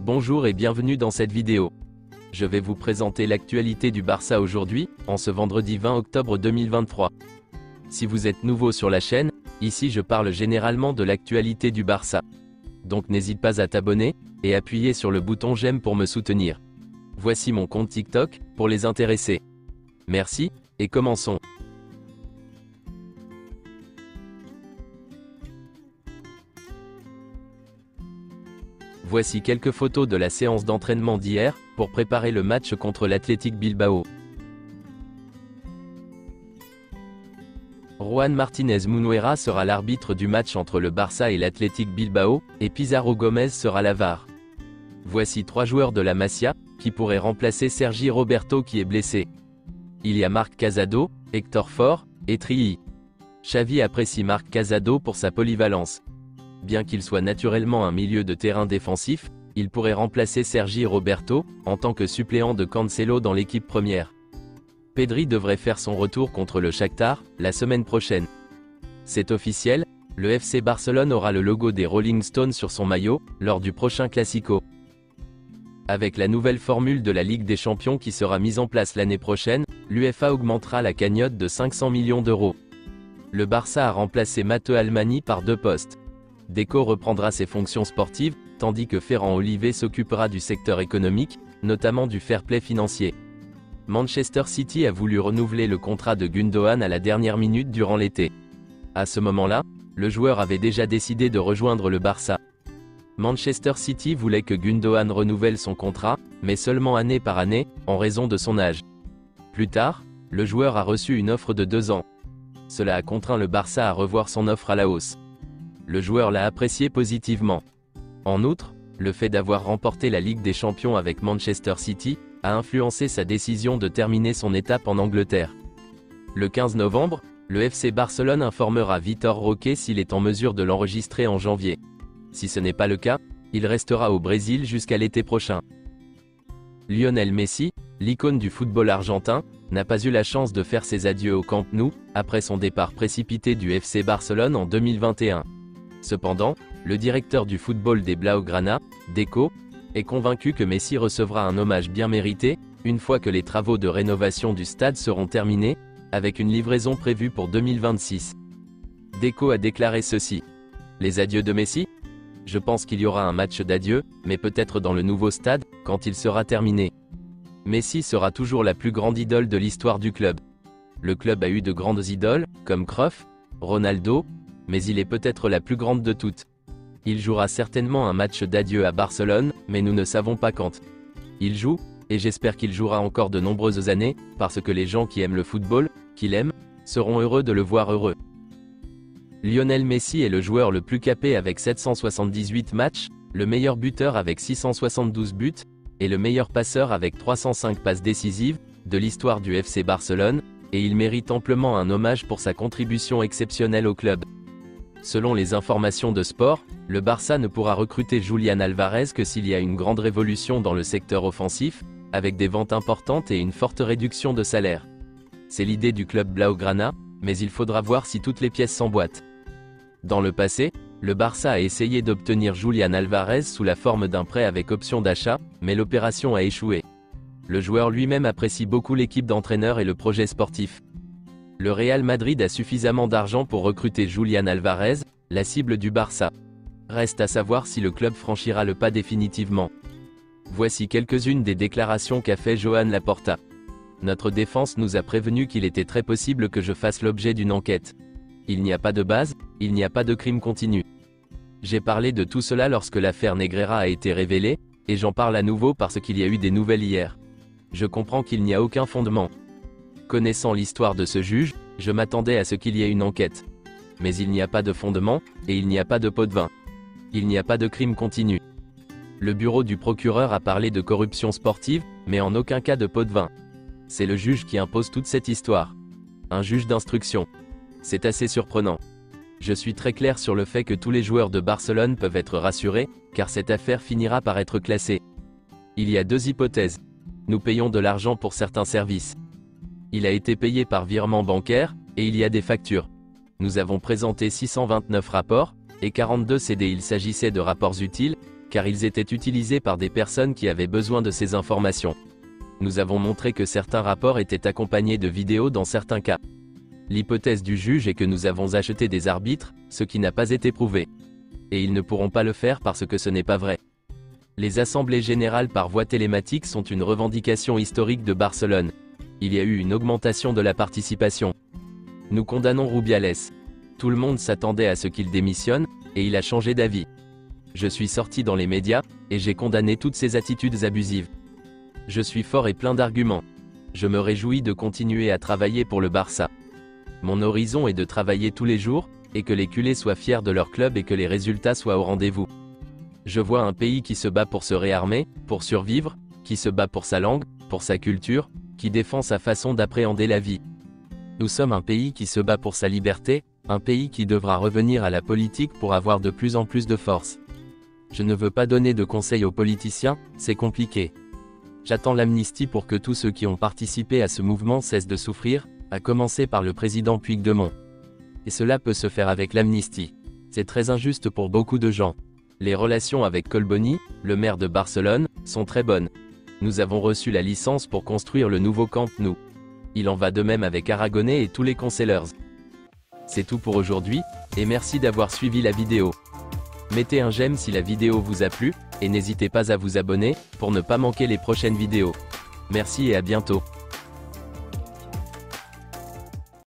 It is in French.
Bonjour et bienvenue dans cette vidéo. Je vais vous présenter l'actualité du Barça aujourd'hui, en ce vendredi 20 octobre 2023. Si vous êtes nouveau sur la chaîne, ici je parle généralement de l'actualité du Barça. Donc n'hésite pas à t'abonner, et appuyer sur le bouton j'aime pour me soutenir. Voici mon compte TikTok, pour les intéressés. Merci, et commençons. Voici quelques photos de la séance d'entraînement d'hier, pour préparer le match contre l'Athletic Bilbao. Juan Martínez Munuera sera l'arbitre du match entre le Barça et l'Athletic Bilbao, et Pizarro Gómez sera la VAR. Voici 3 joueurs de la Masia, qui pourraient remplacer Sergi Roberto qui est blessé. Il y a Marc Casado, Héctor Fort, et Trilly. Xavi apprécie Marc Casado pour sa polyvalence. Bien qu'il soit naturellement un milieu de terrain défensif, il pourrait remplacer Sergi Roberto, en tant que suppléant de Cancelo dans l'équipe première. Pedri devrait faire son retour contre le Shakhtar, la semaine prochaine. C'est officiel, le FC Barcelone aura le logo des Rolling Stones sur son maillot, lors du prochain Classico. Avec la nouvelle formule de la Ligue des Champions qui sera mise en place l'année prochaine, l'UEFA augmentera la cagnotte de 500 millions d'euros. Le Barça a remplacé Matteo Almani par 2 postes. Deco reprendra ses fonctions sportives, tandis que Ferran Olivé s'occupera du secteur économique, notamment du fair play financier. Manchester City a voulu renouveler le contrat de Gundogan à la dernière minute durant l'été. À ce moment-là, le joueur avait déjà décidé de rejoindre le Barça. Manchester City voulait que Gundogan renouvelle son contrat, mais seulement année par année, en raison de son âge. Plus tard, le joueur a reçu une offre de 2 ans. Cela a contraint le Barça à revoir son offre à la hausse. Le joueur l'a apprécié positivement. En outre, le fait d'avoir remporté la Ligue des Champions avec Manchester City, a influencé sa décision de terminer son étape en Angleterre. Le 15 novembre, le FC Barcelone informera Vitor Roque s'il est en mesure de l'enregistrer en janvier. Si ce n'est pas le cas, il restera au Brésil jusqu'à l'été prochain. Lionel Messi, l'icône du football argentin, n'a pas eu la chance de faire ses adieux au Camp Nou, après son départ précipité du FC Barcelone en 2021. Cependant, le directeur du football des Blaugrana, Deco, est convaincu que Messi recevra un hommage bien mérité, une fois que les travaux de rénovation du stade seront terminés, avec une livraison prévue pour 2026. Deco a déclaré ceci. Les adieux de Messi ? Je pense qu'il y aura un match d'adieu, mais peut-être dans le nouveau stade, quand il sera terminé. Messi sera toujours la plus grande idole de l'histoire du club. Le club a eu de grandes idoles, comme Cruyff, Ronaldo, mais il est peut-être la plus grande de toutes. Il jouera certainement un match d'adieu à Barcelone, mais nous ne savons pas quand. Il joue, et j'espère qu'il jouera encore de nombreuses années, parce que les gens qui aiment le football, qui l'aiment, seront heureux de le voir heureux. Lionel Messi est le joueur le plus capé avec 778 matchs, le meilleur buteur avec 672 buts, et le meilleur passeur avec 305 passes décisives, de l'histoire du FC Barcelone, et il mérite amplement un hommage pour sa contribution exceptionnelle au club. Selon les informations de Sport, le Barça ne pourra recruter Julián Alvarez que s'il y a une grande révolution dans le secteur offensif, avec des ventes importantes et une forte réduction de salaire. C'est l'idée du club Blaugrana, mais il faudra voir si toutes les pièces s'emboîtent. Dans le passé, le Barça a essayé d'obtenir Julián Alvarez sous la forme d'un prêt avec option d'achat, mais l'opération a échoué. Le joueur lui-même apprécie beaucoup l'équipe d'entraîneurs et le projet sportif. Le Real Madrid a suffisamment d'argent pour recruter Julián Alvarez, la cible du Barça. Reste à savoir si le club franchira le pas définitivement. Voici quelques-unes des déclarations qu'a fait Joan Laporta. Notre défense nous a prévenu qu'il était très possible que je fasse l'objet d'une enquête. Il n'y a pas de base, il n'y a pas de crime continu. J'ai parlé de tout cela lorsque l'affaire Negreira a été révélée, et j'en parle à nouveau parce qu'il y a eu des nouvelles hier. Je comprends qu'il n'y a aucun fondement. Connaissant l'histoire de ce juge, je m'attendais à ce qu'il y ait une enquête. Mais il n'y a pas de fondement, et il n'y a pas de pot de vin. Il n'y a pas de crime continu. Le bureau du procureur a parlé de corruption sportive, mais en aucun cas de pot de vin. C'est le juge qui impose toute cette histoire. Un juge d'instruction. C'est assez surprenant. Je suis très clair sur le fait que tous les joueurs de Barcelone peuvent être rassurés, car cette affaire finira par être classée. Il y a 2 hypothèses. Nous payons de l'argent pour certains services. Il a été payé par virement bancaire, et il y a des factures. Nous avons présenté 629 rapports, et 42 CD. Il s'agissait de rapports utiles, car ils étaient utilisés par des personnes qui avaient besoin de ces informations. Nous avons montré que certains rapports étaient accompagnés de vidéos dans certains cas. L'hypothèse du juge est que nous avons acheté des arbitres, ce qui n'a pas été prouvé. Et ils ne pourront pas le faire parce que ce n'est pas vrai. Les assemblées générales par voie télématique sont une revendication historique de Barcelone. Il y a eu une augmentation de la participation. Nous condamnons Rubiales. Tout le monde s'attendait à ce qu'il démissionne, et il a changé d'avis. Je suis sorti dans les médias, et j'ai condamné toutes ces attitudes abusives. Je suis fort et plein d'arguments. Je me réjouis de continuer à travailler pour le Barça. Mon horizon est de travailler tous les jours, et que les culés soient fiers de leur club et que les résultats soient au rendez-vous. Je vois un pays qui se bat pour se réarmer, pour survivre, qui se bat pour sa langue, pour sa culture, qui défend sa façon d'appréhender la vie. Nous sommes un pays qui se bat pour sa liberté, un pays qui devra revenir à la politique pour avoir de plus en plus de force. Je ne veux pas donner de conseils aux politiciens, c'est compliqué. J'attends l'amnistie pour que tous ceux qui ont participé à ce mouvement cessent de souffrir, à commencer par le président Puigdemont. Et cela peut se faire avec l'amnistie. C'est très injuste pour beaucoup de gens. Les relations avec Collboni, le maire de Barcelone, sont très bonnes. Nous avons reçu la licence pour construire le nouveau Camp Nou. Il en va de même avec Aragonés et tous les conseillers. C'est tout pour aujourd'hui, et merci d'avoir suivi la vidéo. Mettez un j'aime si la vidéo vous a plu, et n'hésitez pas à vous abonner, pour ne pas manquer les prochaines vidéos. Merci et à bientôt.